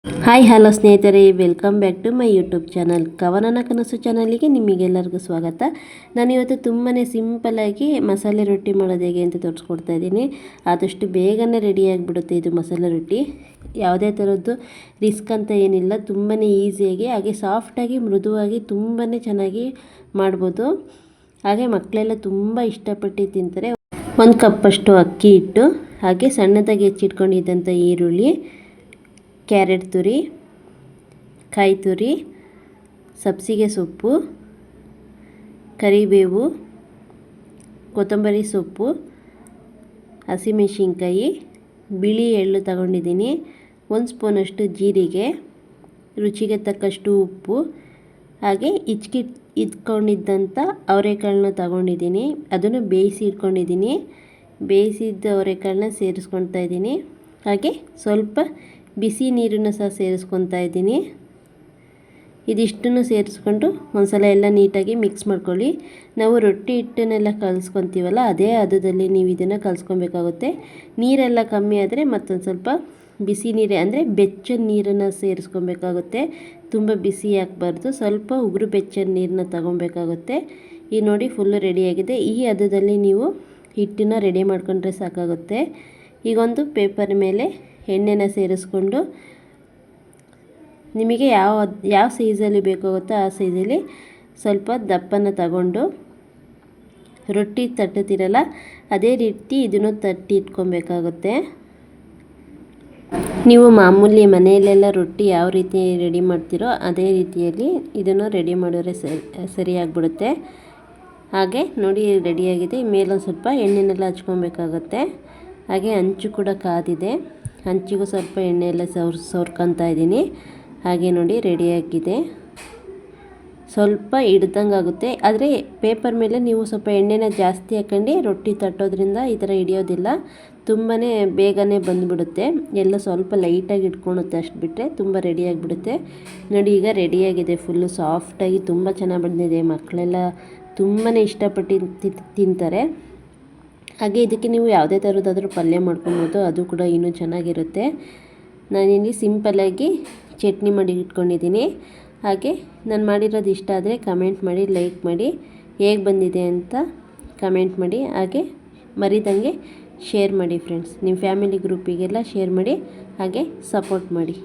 Hi hello ಸ್ನೇಹಿತರೆ, welcome back to my YouTube channel ಕವನನ ಕನಸು ಚಾನಲಿಗೆ ನಿಮಗೆಲ್ಲರಿಗೂ ಸ್ವಾಗತ. ನಾನಿವತ್ತು ತುಂಬಾ ಸಿಂಪಲ್ಲಾಗಿ ಮಸಾಲೆ ರೊಟ್ಟಿ ಮಾಡೋದು ಹೇಗೆ ಅಂತ ತೋರಿಸ್ಕೊಡ್ತಾ ಇದ್ದೀನಿ. ಆದಷ್ಟು ಬೇಗನೆ ರೆಡಿಯಾಗಿಬಿಡುತ್ತೆ ಇದು ಮಸಾಲೆ ರೊಟ್ಟಿ. ಯಾವುದೇ ಥರದ್ದು ರಿಸ್ಕ್ ಅಂತ ಏನಿಲ್ಲ, ತುಂಬಾ ಈಸಿಯಾಗಿ ಹಾಗೆ ಸಾಫ್ಟಾಗಿ ಮೃದುವಾಗಿ ತುಂಬಾ ಚೆನ್ನಾಗಿ ಮಾಡ್ಬೋದು. ಹಾಗೆ ಮಕ್ಕಳೆಲ್ಲ ತುಂಬ ಇಷ್ಟಪಟ್ಟು ತಿಂತಾರೆ. 1 ಕಪ್ಪಷ್ಟು ಅಕ್ಕಿ ಹಿಟ್ಟು, ಹಾಗೆ ಸಣ್ಣದಾಗಿ ಹೆಚ್ಚಿಟ್ಕೊಂಡಿದ್ದಂಥ ಈರುಳ್ಳಿ, ಕ್ಯಾರೆಟ್ ತುರಿ, ಕಾಯಿ ತುರಿ, ಸಬ್ಸಿಗೆ ಸೊಪ್ಪು, ಕರಿಬೇವು, ಕೊತ್ತಂಬರಿ ಸೊಪ್ಪು, ಹಸಿಮೆಣಸಿನ್ಕಾಯಿ, ಬಿಳಿ ಎಳ್ಳು ತಗೊಂಡಿದ್ದೀನಿ, 1 ಸ್ಪೂನಷ್ಟು ಜೀರಿಗೆ, ರುಚಿಗೆ ತಕ್ಕಷ್ಟು ಉಪ್ಪು, ಹಾಗೆ ಇಟ್ಕೊಂಡಿದ್ದಂಥ ಅವರೆಕಾಳನ್ನ ತಗೊಂಡಿದ್ದೀನಿ. ಅದನ್ನು ಬೇಯಿಸಿ ಇಟ್ಕೊಂಡಿದ್ದೀನಿ. ಬೇಯಿಸಿದ್ದ ಅವರೆಕಾಳನ್ನ ಸೇರಿಸ್ಕೊಳ್ತಾ ಇದ್ದೀನಿ. ಹಾಗೆ ಸ್ವಲ್ಪ ಬಿಸಿ ನೀರನ್ನು ಸಹ ಸೇರಿಸ್ಕೊತಾ ಇದ್ದೀನಿ. ಇದಿಷ್ಟನ್ನು ಸೇರಿಸ್ಕೊಂಡು ಒಂದ್ಸಲ ಎಲ್ಲ ನೀಟಾಗಿ ಮಿಕ್ಸ್ ಮಾಡ್ಕೊಳ್ಳಿ. ನಾವು ರೊಟ್ಟಿ ಹಿಟ್ಟನ್ನೆಲ್ಲ ಕಲಿಸ್ಕೊತೀವಲ್ಲ, ಅದೇ ಹದದಲ್ಲಿ ನೀವು ಇದನ್ನು ಕಲಿಸ್ಕೊಬೇಕಾಗುತ್ತೆ. ನೀರೆಲ್ಲ ಕಮ್ಮಿ ಆದರೆ ಮತ್ತೊಂದು ಸ್ವಲ್ಪ ಬಿಸಿ ನೀರೇ ಅಂದರೆ ಬೆಚ್ಚನ ನೀರನ್ನು ಸೇರಿಸ್ಕೊಬೇಕಾಗುತ್ತೆ. ತುಂಬ ಬಿಸಿ ಹಾಕಬಾರ್ದು, ಸ್ವಲ್ಪ ಉಗುರು ಬೆಚ್ಚನ ನೀರನ್ನ ತಗೊಬೇಕಾಗುತ್ತೆ. ಈಗ ನೋಡಿ ಫುಲ್ಲು ರೆಡಿಯಾಗಿದೆ. ಈ ಹದದಲ್ಲಿ ನೀವು ಹಿಟ್ಟನ್ನು ರೆಡಿ ಮಾಡ್ಕೊಂಡ್ರೆ ಸಾಕಾಗುತ್ತೆ. ಈಗೊಂದು ಪೇಪರ್ ಮೇಲೆ ಎಣ್ಣೆನ ಸೇರಿಸ್ಕೊಂಡು ನಿಮಗೆ ಯಾವ ಸೈಜಲ್ಲಿ ಬೇಕಾಗುತ್ತೋ ಆ ಸೈಜಲ್ಲಿ ಸ್ವಲ್ಪ ದಪ್ಪನ ತಗೊಂಡು ರೊಟ್ಟಿ ತಟ್ಟುತ್ತೀರಲ್ಲ ಅದೇ ರೀತಿ ಇದನ್ನು ತಟ್ಟಿ ಇಟ್ಕೊಬೇಕಾಗುತ್ತೆ. ನೀವು ಮಾಮೂಲಿ ಮನೆಯಲ್ಲೆಲ್ಲ ರೊಟ್ಟಿ ಯಾವ ರೀತಿ ರೆಡಿ ಮಾಡ್ತೀರೋ ಅದೇ ರೀತಿಯಲ್ಲಿ ಇದನ್ನು ರೆಡಿ ಮಾಡಿದ್ರೆ ಸರಿಯಾಗಿಬಿಡುತ್ತೆ. ಹಾಗೆ ನೋಡಿ ರೆಡಿಯಾಗಿದೆ. ಮೇಲೊಂದು ಸ್ವಲ್ಪ ಎಣ್ಣೆನೆಲ್ಲ ಹಚ್ಕೊಬೇಕಾಗುತ್ತೆ. ಹಾಗೆ ಹಂಚು ಕೂಡ ಕಾದಿದೆ. ಹಂಚಿಗೂ ಸ್ವಲ್ಪ ಎಣ್ಣೆ ಎಲ್ಲ ಸವರ್ಕೊತಾ ಇದ್ದೀನಿ. ಹಾಗೆ ನೋಡಿ ರೆಡಿಯಾಗಿದೆ. ಸ್ವಲ್ಪ ಹಿಡ್ದಂಗೆ ಆಗುತ್ತೆ, ಆದರೆ ಪೇಪರ್ ಮೇಲೆ ನೀವು ಸ್ವಲ್ಪ ಎಣ್ಣೆನ ಜಾಸ್ತಿ ಹಾಕ್ಕೊಂಡು ರೊಟ್ಟಿ ತಟ್ಟೋದ್ರಿಂದ ಈ ಥರ ಹಿಡಿಯೋದಿಲ್ಲ, ತುಂಬಾ ಬೇಗನೆ ಬಂದುಬಿಡುತ್ತೆ. ಎಲ್ಲ ಸ್ವಲ್ಪ ಲೈಟಾಗಿ ಇಟ್ಕೊಳುತ್ತೆ, ಅಷ್ಟು ಬಿಟ್ಟರೆ ತುಂಬ ರೆಡಿಯಾಗಿಬಿಡುತ್ತೆ. ನೋಡಿ ಈಗ ರೆಡಿಯಾಗಿದೆ. ಫುಲ್ಲು ಸಾಫ್ಟಾಗಿ ತುಂಬ ಚೆನ್ನಾಗಿ ಬಂದಿದೆ. ಮಕ್ಕಳೆಲ್ಲ ತುಂಬಾ ಇಷ್ಟಪಟ್ಟು ತಿಂತಾರೆ. ಹಾಗೆ ಇದಕ್ಕೆ ನೀವು ಯಾವುದೇ ಥರದ್ದಾದರೂ ಪಲ್ಯ ಮಾಡ್ಕೊಬೋದು, ಅದು ಕೂಡ ಇನ್ನೂ ಚೆನ್ನಾಗಿರುತ್ತೆ. ನಾನಿಲ್ಲಿ ಸಿಂಪಲ್ಲಾಗಿ ಚಟ್ನಿ ಮಾಡಿ ಇಟ್ಕೊಂಡಿದ್ದೀನಿ. ಹಾಗೆ ನಾನು ಮಾಡಿರೋದು ಇಷ್ಟ ಆದರೆ ಕಮೆಂಟ್ ಮಾಡಿ, ಲೈಕ್ ಮಾಡಿ, ಹೇಗೆ ಬಂದಿದೆ ಅಂತ ಕಮೆಂಟ್ ಮಾಡಿ. ಹಾಗೆ ಮರಿದಂಗೆ ಶೇರ್ ಮಾಡಿ ಫ್ರೆಂಡ್ಸ್, ನಿಮ್ಮ ಫ್ಯಾಮಿಲಿ ಗ್ರೂಪಿಗೆಲ್ಲ ಶೇರ್ ಮಾಡಿ, ಹಾಗೆ ಸಪೋರ್ಟ್ ಮಾಡಿ.